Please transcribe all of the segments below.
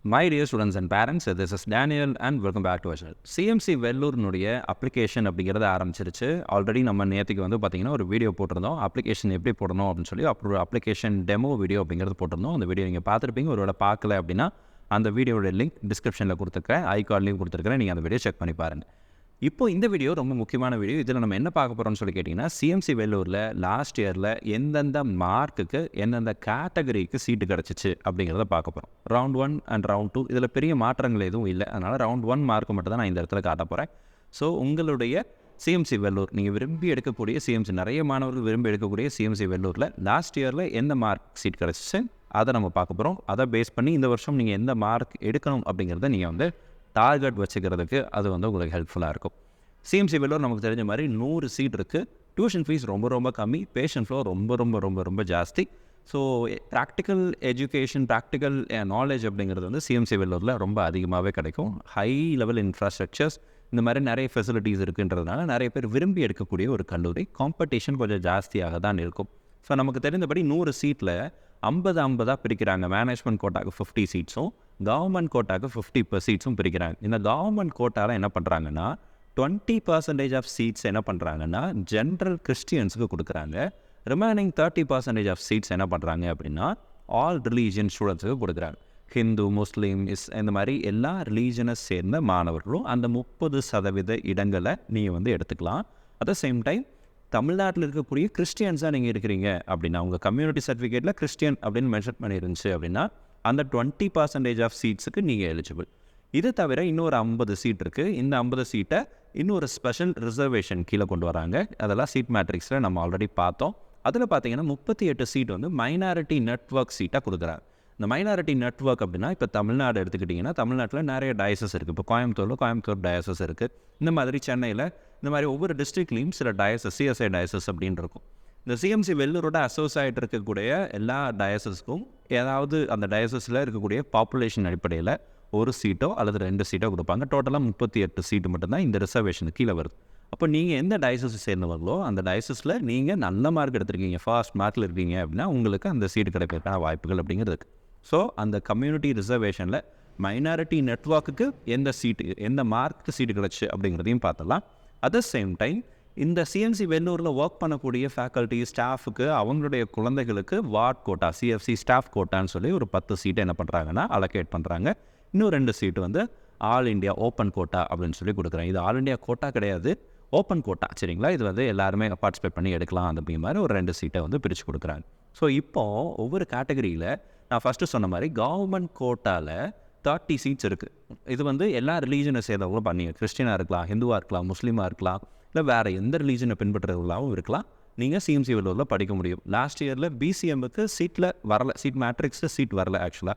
My dear students and parents, this is Daniel and welcome back to our channel. CMC வெள்ளூர்னுடைய application அப்படிங்கிறது ஆரம்பிச்சிருச்சு. Already நம்ம நேற்றுக்கு வந்து பார்த்திங்கன்னா ஒரு வீடியோ போட்டிருந்தோம். அப்ளிகேஷன் எப்படி போடணும் அப்படின்னு சொல்லி அப்புறம் அப்ளிகேஷன் டெமோ வீடியோ அப்படிங்கிறது போட்டிருந்தோம். அந்த வீடியோ நீங்கள் பார்த்துருப்பீங்க. ஒருவேளை பார்க்கல அப்படின்னா அந்த வீடியோட லிங்க் டிஸ்கிரிப்ஷனில் கொடுத்துருக்கேன், ஐகார்ட்லேயும் கொடுத்துருக்கிறேன். நீங்கள் அந்த வீடியோ செக் பண்ணி பாருங்கள். இப்போ இந்த வீடியோ ரொம்ப முக்கியமான வீடியோ. இதில் நம்ம என்ன பார்க்க போகிறோம்னு சொல்லி கேட்டிங்கன்னா, சிஎம்சி வெள்ளூரில் லாஸ்ட் இயரில் எந்தெந்த மார்க்குக்கு எந்தெந்த கேட்டகரிக்கு சீட்டு கிடச்சிச்சு அப்படிங்கிறத பார்க்க போகிறோம். ரவுண்ட் 1 அண்ட் ரவுண்ட் 2 இதில் பெரிய மாற்றங்கள் எதுவும் இல்லை. அதனால் ரவுண்ட் 1 மார்க்கு மட்டும் தான் நான் இந்த இடத்துல காட்ட போகிறேன். ஸோ உங்களுடைய சிஎம்சி வெள்ளூர் நீங்கள் விரும்பி எடுக்கக்கூடிய சிஎம்சி, நிறைய மாணவர்கள் விரும்பி எடுக்கக்கூடிய சிஎம்சி வெள்ளூரில் லாஸ்ட் இயரில் எந்த மார்க் சீட் கிடச்சிச்சு அதை நம்ம பார்க்க போகிறோம். அதை பேஸ் பண்ணி இந்த வருஷம் நீங்கள் எந்த மார்க் எடுக்கணும் அப்படிங்கிறத நீங்கள் வந்து டார்கெட் வச்சுக்கிறதுக்கு அது வந்து உங்களுக்கு ஹெல்ப்ஃபுல்லாக இருக்கும். சிஎம்சி வெள்ளூர் நமக்கு தெரிஞ்ச மாதிரி 100 சீட் இருக்குது. டியூஷன் ஃபீஸ் ரொம்ப கம்மி, பேஷண்ட் ஃப்ளோ ரொம்ப ஜாஸ்தி. So practical education, practical knowledge அப்படிங்கிறது வந்து சிஎம்சி வெள்ளூரில் ரொம்ப அதிகமாகவே கிடைக்கும். ஹை லெவல் இன்ஃப்ராஸ்ட்ரக்சர்ஸ், இந்த மாதிரி நிறைய ஃபெசிலிட்டிஸ் இருக்குன்றதுனால நிறைய பேர் விரும்பி எடுக்கக்கூடிய ஒரு கல்லூரி. காம்படிஷன் கொஞ்சம் ஜாஸ்தியாக தான் இருக்கும். ஸோ நமக்கு தெரிந்தபடி 100 சீட்டில் 50-50 பிரிக்கிறாங்க. மேனேஜ்மெண்ட் கோட்டாக்கு 50 சீட்ஸும் கவர்மெண்ட் கோட்டாக்கு 50 சீட்ஸும் பிரிக்கிறாங்க. இந்த கவர்மெண்ட் கோட்டாவில் என்ன பண்ணுறாங்கன்னா 20% ஆஃப் சீட்ஸ் என்ன பண்ணுறாங்கன்னா ஜென்ரல் கிறிஸ்டியன்ஸுக்கு கொடுக்குறாங்க. ரிமைனிங் 30% ஆஃப் சீட்ஸ் என்ன பண்ணுறாங்க அப்படின்னா ஆல் ரிலீஜியன் ஸ்டூடெண்ட்ஸுக்கு கொடுக்குறாங்க. ஹிந்து, முஸ்லீம், இந்த மாதிரி எல்லா ரிலீஜனை சேர்ந்த மாணவர்களும் அந்த 30% இடங்களை நீங்கள் வந்து எடுத்துக்கலாம். அட் த சேம் டைம் தமிழ்நாட்டில் இருக்கக்கூடிய கிறிஸ்டியன்ஸாக நீங்கள் இருக்கிறீங்க அப்படின்னா உங்கள் கம்யூனிட்டி சர்டிஃபிகேட்டில் கிறிஸ்டியன் அப்படின்னு மென்ஷன் பண்ணியிருந்துச்சு அப்படின்னா அந்த 20% ஆஃப் சீட்ஸுக்கு நீங்கள் எலிஜிபிள். இது தவிர இன்னொரு 50 சீட் இருக்குது. இந்த 50 சீட்டை இன்னொரு ஸ்பெஷல் ரிசர்வேஷன் கீழே கொண்டு வராங்க. அதெல்லாம் சீட் மேட்ரிக்ஸில் நம்ம ஆல்ரெடி பார்த்தோம். அதில் பார்த்தீங்கன்னா 38 சீட் வந்து மைனாரிட்டி நெட்வொர்க் சீட்டாக கொடுக்குறாங்க. இந்த மைனாரிட்டி நெட்வொர்க் அப்படின்னா இப்போ தமிழ்நாடு எடுத்துக்கிட்டிங்கன்னா தமிழ்நாட்டில் நிறைய டயசஸ் இருக்குது. இப்போ கோயம்புத்தூர் டயசஸ் இருக்குது. இந்த மாதிரி சென்னையில் இந்த மாதிரி ஒவ்வொரு டிஸ்ட்ரிக்ட்லேயும் சில டயசஸ், சிஎஸ்ஐ டயசஸ் அப்படின்னு இருக்கும். இந்த சிஎம்சி வெள்ளூரோட அசோசியேட் இருக்கக்கூடிய எல்லா டயசஸ்க்கும் ஏதாவது அந்த டயசஸில் இருக்கக்கூடிய பாப்புலேஷன் அடிப்படையில் ஒரு சீட்டோ அல்லது 2 சீட்டோ கொடுப்பாங்க. டோட்டலாக 38 சீட்டு மட்டும்தான் இந்த ரிசர்வேஷனுக்கு கீழே வருது. அப்போ நீங்கள் எந்த டயசஸ் சேர்ந்தவர்களோ அந்த டயசஸில் நீங்கள் நல்ல மார்க் எடுத்திருக்கீங்க, ஃபர்ஸ்ட் மார்க்கில் இருக்கீங்க அப்படின்னா உங்களுக்கு அந்த சீட்டு கிடைக்கிறதுக்கான வாய்ப்புகள் அப்படிங்கிறது இருக்குது. ஸோ அந்த கம்யூனிட்டி ரிசர்வேஷனில் மைனாரிட்டி நெட்வொர்க்குக்கு எந்த சீட்டு, எந்த மார்க்கு சீட்டு கிடச்சி அப்படிங்கிறதையும் பார்த்துடலாம். அட் த சேம் டைம் இந்த சிஎம்சி வெள்ளூரில் ஒர்க் பண்ணக்கூடிய ஃபேக்கல்ட்டி, ஸ்டாஃபுக்கு அவங்களுடைய குழந்தைகளுக்கு வார்ட் கோட்டா, சிஎஃப்சி ஸ்டாஃப் கோட்டான்னு சொல்லி ஒரு 10 சீட்டை என்ன பண்ணுறாங்கன்னா அலோகேட் பண்ணுறாங்க. இன்னும் 2 சீட்டு வந்து ஆல் இண்டியா ஓப்பன் கோட்டா அப்படின்னு சொல்லி கொடுக்குறாங்க. இது ஆல் இண்டியா கோட்டா கிடையாது, ஓப்பன் கோட்டா, சரிங்களா? இது வந்து எல்லாருமே பார்ட்டிசிபேட் பண்ணி எடுக்கலாம் அப்படிங்கிற மாதிரி ஒரு 2 சீட்டை வந்து பிரித்து கொடுக்குறாங்க. ஸோ இப்போது ஒவ்வொரு கேட்டகரியில் நான் ஃபஸ்ட்டு சொன்ன மாதிரி கவர்மெண்ட் கோட்டாவில் 30 சீட்ஸ் இருக்குது. இது வந்து எல்லா ரிலீஜனை சேர்ந்தவங்களும் பண்ணிங்க. கிறிஸ்டினாக இருக்கலாம், ஹிந்துவாக இருக்கலாம், முஸ்லீமாக இருக்கலாம், இல்லை வேறு எந்த ரிலீஜனை பின்பற்றுறவங்களாகவும் இருக்கலாம். நீங்கள் சிஎம்சி வெள்ளூரில் படிக்க முடியும். லாஸ்ட் இயரில் பிசிஎம்முக்கு சீட்டில் வரல, சீட் மேட்ரிக்ஸில் சீட் வரல ஆக்சுவலாக.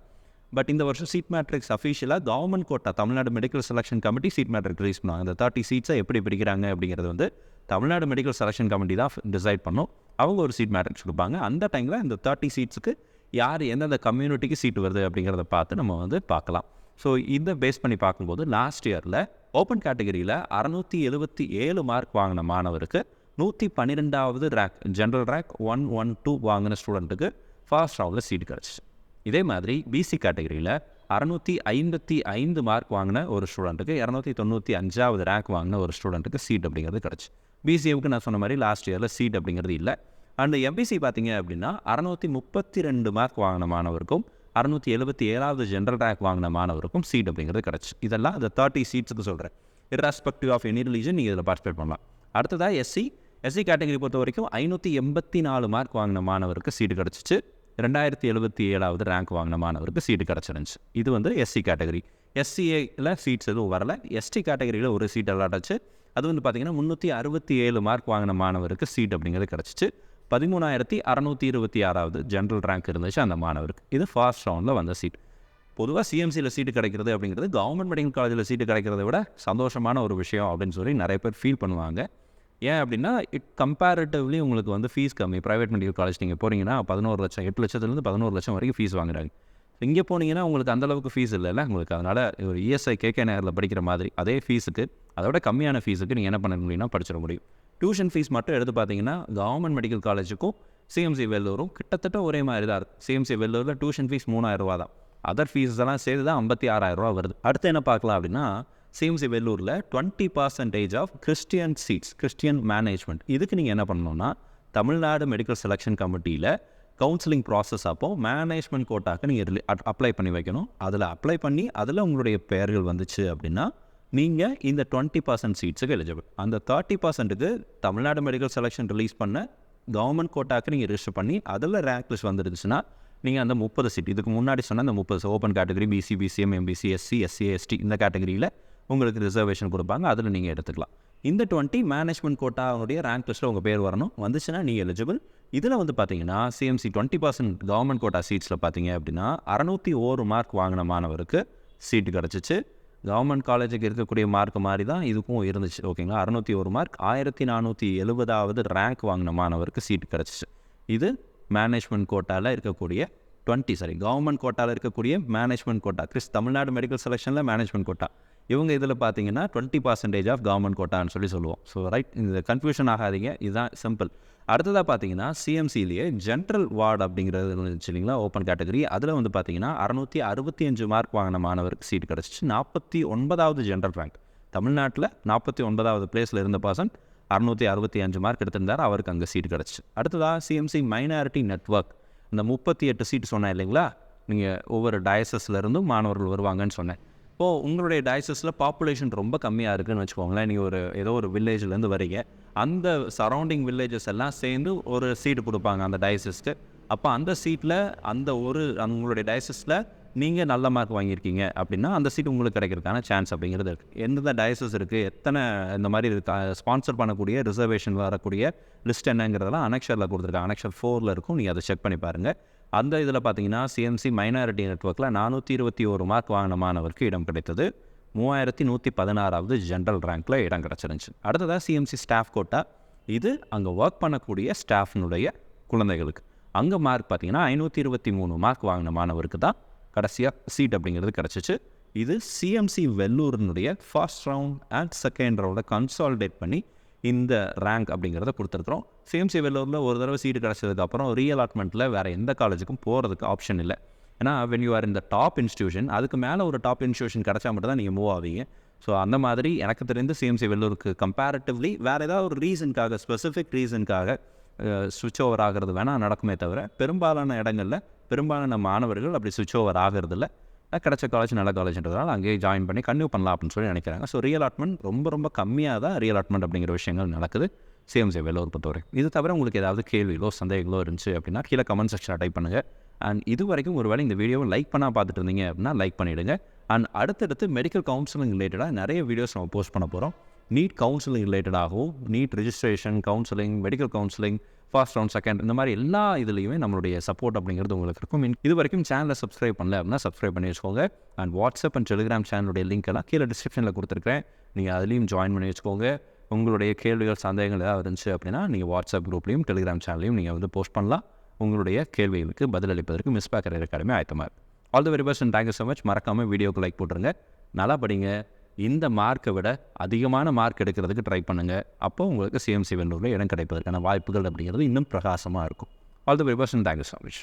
பட் இந்த வருஷம் சீட் மேட்ரிக்ஸ் அஃபிஷியலாக government quota, Tamil Nadu medical selection committee seat matrix release பண்ணுவாங்க. அந்த 30 சீட்ஸை எப்படி பிடிக்கிறாங்க அப்படிங்கிறது வந்து தமிழ்நாடு மெடிக்கல் செலெக்ஷன் கமிட்டி தான் டிசைட் பண்ணும். அவங்க ஒரு சீட் மேட்ரிக்ஸ் கொடுப்பாங்க. அந்த டைமில் இந்த 30 சீட்ஸுக்கு யார் எந்தெந்த கம்யூனிட்டிக்கு சீட்டு வருது அப்படிங்கிறத பார்த்து நம்ம வந்து பார்க்கலாம். ஸோ இதை பேஸ் பண்ணி பார்க்கும்போது லாஸ்ட் இயரில் ஓப்பன் கேட்டகரியில் 677 மார்க் வாங்கின மாணவருக்கு 112வது ரேங்க், ஜென்ரல் ரேங்க் 112 வாங்கின ஸ்டூடெண்ட்டுக்கு ஃபர்ஸ்ட் ரவுண்டில் சீட்டு கிடச்சிச்சு. இதே மாதிரி பிசி கேட்டகரியில் 655 மார்க் வாங்கின ஒரு ஸ்டூடெண்ட்டுக்கு 295வது ரேங்க் வாங்கின ஒரு ஸ்டூடெண்ட்டுக்கு சீட் அப்படிங்கிறது கிடச்சி. பிசிஎம்க்கு நான் சொன்ன மாதிரி லாஸ்ட் இயரில் சீட் அப்படிங்கிறது இல்லை. அண்ட் எம்பிசி பார்த்தீங்க அப்படின்னா 632 மார்க் வாங்கின மாணவருக்கும் 677வது ஜென்ரல் ரேங்க் வாங்கின மாணவருக்கும் சீட் அப்படிங்கிறது கிடச்சி. இதெல்லாம் அந்த 30 சீட்ஸுக்கு சொல்கிறேன். இர்ரெஸ்பெக்டிவ் ஆஃப் எனி ரிலீஜன் நீங்கள் இதில் பார்ட்டிசிபேட் பண்ணலாம். அடுத்ததாக எஸ்சி கேட்டகரி பொறுத்த வரைக்கும் 584 மார்க் வாங்கின மாணவருக்கு சீட்டு கிடச்சிச்சு. 2077வது ரேங்க் வாங்கின மாணவருக்கு சீட்டு கிடச்சிருந்துச்சு. இது வந்து எஸ்சி கேட்டகரி. எஸ்சிஏயில் சீட்ஸ் எதுவும் வரல. எஸ்டி கேட்டகரியில் ஒரு சீட் அலாட்டாச்சு. அது வந்து பார்த்திங்கன்னா 367 மார்க் வாங்கின மாணவருக்கு சீட் அப்படிங்கிறது கிடச்சிச்சு. 13,626வது ஜென்ரல் ரேங்க் இருந்துச்சு அந்த மாணவருக்கு. இது ஃபர்ஸ்ட் ரவுண்டில் வந்த சீட். பொதுவாக சிஎம்சியில் சீட்டு கிடைக்கிறது அப்படிங்கிறது கவர்மெண்ட் மெடிக்கல் காலேஜில் சீட்டு கிடைக்கிறத விட சந்தோஷமான ஒரு விஷயம் அப்படின்னு சொல்லி நிறைய பேர் ஃபீல் பண்ணுவாங்க. ஏன் அப்படின்னா கம்பேரிட்டிவ்லி உங்களுக்கு வந்து ஃபீஸ் கம்மி. ப்ரைவேட் மெடிக்கல் காலேஜ் நீங்கள் போகிறீங்கன்னா 11 லட்சம், 8 லட்சத்துலேருந்து 11 லட்சம் வரைக்கும் ஃபீஸ் வாங்குறாங்க. இங்கே போனீங்கன்னா உங்களுக்கு அந்தளவுக்கு ஃபீஸ் இல்லைல்ல உங்களுக்கு. அதனால் ஒரு இஎஸ்ஐ கேகே நகரில் படிக்கிற மாதிரி அதே ஃபீஸுக்கு, அதோட கம்மியான ஃபீஸுக்கு நீங்கள் என்ன பண்ண முடியும்னா படிச்சிட முடியும். டியூஷன் ஃபீஸ் மட்டும் எடுத்து பார்த்தீங்கன்னா கவர்மெண்ட் மெடிக்கல் காலேஜுக்கும் சிஎம்சி வெள்ளூரும் கிட்டத்தட்ட ஒரே மாதிரி தான் இருக்குது. சிஎம்சி வெள்ளூரில் டியூஷன் ஃபீஸ் 3000 ரூபா தான். அதர் ஃபீஸ் எல்லாம் சேர்த்து தான் 56,000 வருது. அடுத்து என்ன பார்க்கலாம் அப்படின்னா, சிஎம்சி வெள்ளூரில் 20% of Christian seats, Christian management. இதுக்கு நீங்கள் என்ன பண்ணணும்னா, தமிழ்நாடு மெடிக்கல் செலெக்ஷன் கமிட்டியில் கவுன்சிலிங் ப்ராசஸ் அப்போ மேனேஜ்மெண்ட் கோட்டாக்கு நீங்கள் அப்ளை பண்ணி வைக்கணும். அதில் அப்ளை பண்ணி அதில் உங்களுடைய பெயர்கள் வந்துச்சு அப்படின்னா நீங்கள் இந்த 20% சீட்ஸுக்கு எலிஜிபிள். அந்த 30%க்கு தமிழ்நாடு மெடிக்கல் செலெக்ஷன் ரிலீஸ் பண்ண கவர்மெண்ட் கோட்டாக்கு நீங்கள் ரிஜிஸ்டர் பண்ணி அதில் ரேங்க் லிஸ்ட் வந்துருந்துச்சுன்னா நீங்கள் அந்த 30 சீட், இதுக்கு முன்னாடி சொன்ன அந்த 30 open category, BC, BCM, MBC, SC, SC, ST இந்த கேட்டகரியில் உங்களுக்கு ரிசர்வேஷன் கொடுப்பாங்க. அதில் நீங்கள் எடுத்துக்கலாம். இந்த 20 மேனேஜ்மெண்ட் கோட்டாவுடைய ரேங்க் லிஸ்ட்டில் உங்கள் பேர் வரணும். வந்துச்சுன்னா நீங்கள் எலிஜிபிள். இதில் வந்து பார்த்தீங்கன்னா சிஎம்சி 20% கவர்மெண்ட் கோட்டா சீட்ஸில் பார்த்தீங்க அப்படின்னா 601 மார்க் வாங்கின மாணவருக்கு சீட்டு கிடச்சிச்சு. கவர்மெண்ட் காலேஜுக்கு இருக்கக்கூடிய மார்க் மாதிரி தான் இதுக்கும் இருந்துச்சு. ஓகேங்களா, 601 மார்க் 1470வது ரேங்க் வாங்கின மாணவருக்கு சீட்டு கிடச்சிச்சு. இது மேனேஜ்மெண்ட் கோட்டாவில் இருக்கக்கூடிய கவர்மெண்ட் கோட்டாவில் இருக்கக்கூடிய மேனேஜ்மெண்ட் கோட்டா, தமிழ்நாடு மெடிக்கல் செலெக்ஷனில் மேனேஜ்மெண்ட் கோட்டா. இவங்க இதில் பார்த்தீங்கன்னா 20% ஆஃப் கவர்மெண்ட் கோட்டான்னு சொல்லுவோம். ஸோ ரைட், இந்த கன்ஃபியூஷன் ஆகாதீங்க, இதுதான் சிம்பிள். அடுத்ததாக பார்த்தீங்கன்னா சிஎம்சிலேயே ஜென்ரல் வார்டு அப்படிங்கிறது இருந்துச்சு இல்லைங்களா, ஓப்பன் கேட்டகரி. அதில் வந்து பார்த்தீங்கன்னா 665 மார்க் வாங்கின மாணவருக்கு சீட் கிடச்சிச்சு. 49வது ஜென்ரல் ரேங்க், தமிழ்நாட்டில் 49வது பிளேஸில் இருந்த பர்சன்ட் 665 மார்க் எடுத்திருந்தார், அவருக்கு அங்கே சீட் கிடச்சிச்சு. அடுத்ததாக சிஎம்சி மைனாரிட்டி நெட்வொர்க், இந்த 38 சீட் சொன்னேன் இல்லைங்களா, நீங்கள் ஒவ்வொரு டயசஸ்லேருந்தும் மாணவர்கள் வருவாங்கன்னு சொன்னேன். இப்போது உங்களுடைய டயசஸில் பாப்புலேஷன் ரொம்ப கம்மியாக இருக்குதுன்னு வச்சுக்கோங்களேன். நீங்கள் ஏதோ ஒரு வில்லேஜ்லேருந்து வரீங்க, அந்த சரௌண்டிங் வில்லேஜஸ் எல்லாம் சேர்ந்து ஒரு சீட்டு கொடுப்பாங்க அந்த டயசஸ்க்கு. அப்போ அந்த சீட்டில் உங்களுடைய டயசஸில் நீங்கள் நல்ல மார்க் வாங்கியிருக்கீங்க அப்படின்னா அந்த சீட் உங்களுக்கு கிடைக்கிறதுக்கான சான்ஸ் அப்படிங்கிறது இருக்குது. எந்தெந்த டயசஸ் இருக்குது, எத்தனை இந்த மாதிரி ஸ்பான்சர் பண்ணக்கூடிய ரிசர்வேஷன் வரக்கூடிய லிஸ்ட் என்னங்கிறதெல்லாம் அனெக்ஷரில் கொடுத்துருக்காங்க. அனெக்ஷர் 4 இருக்கும், நீங்கள் அதை செக் பண்ணி பாருங்கள். அந்த இதில் பார்த்தீங்கன்னா சிஎம்சி மைனாரிட்டி நெட்வொர்க்கில் 421 மார்க் வாங்கின மாணவருக்கு இடம் கிடைத்தது. 3116வது ஜென்ரல் ரேங்க்கில் இடம் கிடச்சிருந்துச்சு. அடுத்ததாக சிஎம்சி ஸ்டாஃப் கோட்டா, இது அங்கே ஒர்க் பண்ணக்கூடிய ஸ்டாஃப்னுடைய குழந்தைகளுக்கு. அங்கே மார்க் பார்த்தீங்கன்னா 523 மார்க் வாங்கின மாணவருக்கு தான் கடைசியாக சீட் அப்படிங்கிறது கிடச்சிச்சு. இது சிஎம்சி வெள்ளூரினுடைய ஃபர்ஸ்ட் ரவுண்ட் அண்ட் செகண்ட் ரவுண்டை கன்சாலிடேட் பண்ணி இந்த ரேங்க் அப்படிங்கிறத கொடுத்துருக்குறோம். சிஎம்சி வெள்ளூரில் ஒரு தடவை சீட்டு கிடச்சதுக்கப்புறம் ரீஅலாட்மெண்ட்டில் வேறு எந்த காலேஜுக்கும் போகிறதுக்கு ஆப்ஷன் இல்லை. ஏன்னா வென் யூ ஆர் இந்த டாப் இன்ஸ்டியூஷன், அதுக்கு மேலே ஒரு டாப் இன்ஸ்டியூஷன் கிடச்சா மட்டும் தான் நீங்கள் மூவ் ஆவீங்க. ஸோ அந்த மாதிரி எனக்கு தெரிந்து சிஎம்சி வெள்ளூருக்கு கம்பேரிட்டிவ்லி வேறு ஏதாவது ஒரு ரீசனுக்காக, ஸ்பெசிஃபிக் ரீசனுக்காக ஸ்விட்ச் ஓவர் ஆகிறது வேணால் நடக்குமே தவிர, பெரும்பாலான இடங்களில் பெரும்பாலான மாணவர்கள் அப்படி ஸ்விட்ச் ஓவர் ஆகிறதில்ல. கிடச்ச காலேஜ் நல்ல காலேஜ்ன்றதால அங்கேயே ஜாயின் பண்ணி கன்டினியூ பண்ணலாம் அப்படின்னு சொல்லி நினைக்கிறாங்க. ஸோ ரீஅலாட்மெண்ட் ரொம்ப கம்மியாக தான் ரீஅலாட்மெண்ட் அப்படிங்கிற விஷயங்கள் நடக்குது சிஎம்சி வெள்ளூர் பொறுத்தவரை. இது தவிர உங்களுக்கு ஏதாவது கேள்விகளோ சந்தேகங்களோ இருந்துச்சு அப்படின்னா கீழே கமெண்ட் செக்ஷனில் டைப் பண்ணுங்கள். அண்ட் இது வரைக்கும் ஒரு வேளை இந்த வீடியோவை லைக் பண்ணால் பார்த்துட்டு இருந்தீங்க அப்படின்னா லைக் பண்ணிவிடுங்க. அண்ட் அடுத்தடுத்து மெடிக்கல் கவுன்சிலிங் ரிலேட்டடாக நிறைய வீடியோஸ் நம்ம போஸ்ட் பண்ண போகிறோம். நீட் கவுன்சிலிங் ரிலேட்டடாகவும், NEET registration, counselling, medical counselling, first round, second, இந்த மாதிரி எல்லா இதுலேயுமே நம்மளுடைய சப்போர்ட் அப்படிங்கிறது உங்களுக்கு இருக்கும். இது வரைக்கும் சேனலை சப்ஸ்கிரைப் பண்ணல அப்படின்னா சப்ஸ்கிரைப் பண்ணி வச்சுக்கோங்க. அண்ட் வாட்ஸ்அப் அண்ட் டெலிகிராம் சேனலுடைய லிங்க் எல்லாம் கீழே டிஸ்கிரிப்ஷனில் கொடுத்துருக்கேன், நீங்கள் அதுலேயும் ஜாயின் பண்ணி வச்சுக்கோங்க. உங்களுடைய கேள்விகள் சந்தேகங்கள் ஏதாவது இருந்துச்சு அப்படின்னா நீங்கள் வாட்ஸ்அப் குரூப்லையும் டெலிகிராம் சேனல்லையும் நீங்கள் வந்து போஸ்ட் பண்ணலாம். உங்களுடைய கேள்விகளுக்கு பதிலளிப்பதற்கு மிஸ் பேக்கர் அகாடமி ஆயத்தமாக இருக்குது. All the very best and thank you so much. மறக்காமல் வீடியோக்கு லைக் போட்டுருங்க. நல்லா படிங்க. இந்த மார்க்கை விட அதிகமான மார்க் எடுக்கிறதுக்கு ட்ரை பண்ணுங்கள். அப்போ உங்களுக்கு சிஎம்சி வெள்ளூரில் இடம் கிடைப்பதற்கான வாய்ப்புகள் அப்படிங்கிறது இன்னும் பிரகாசமாக இருக்கும். All the very best and thank you so much.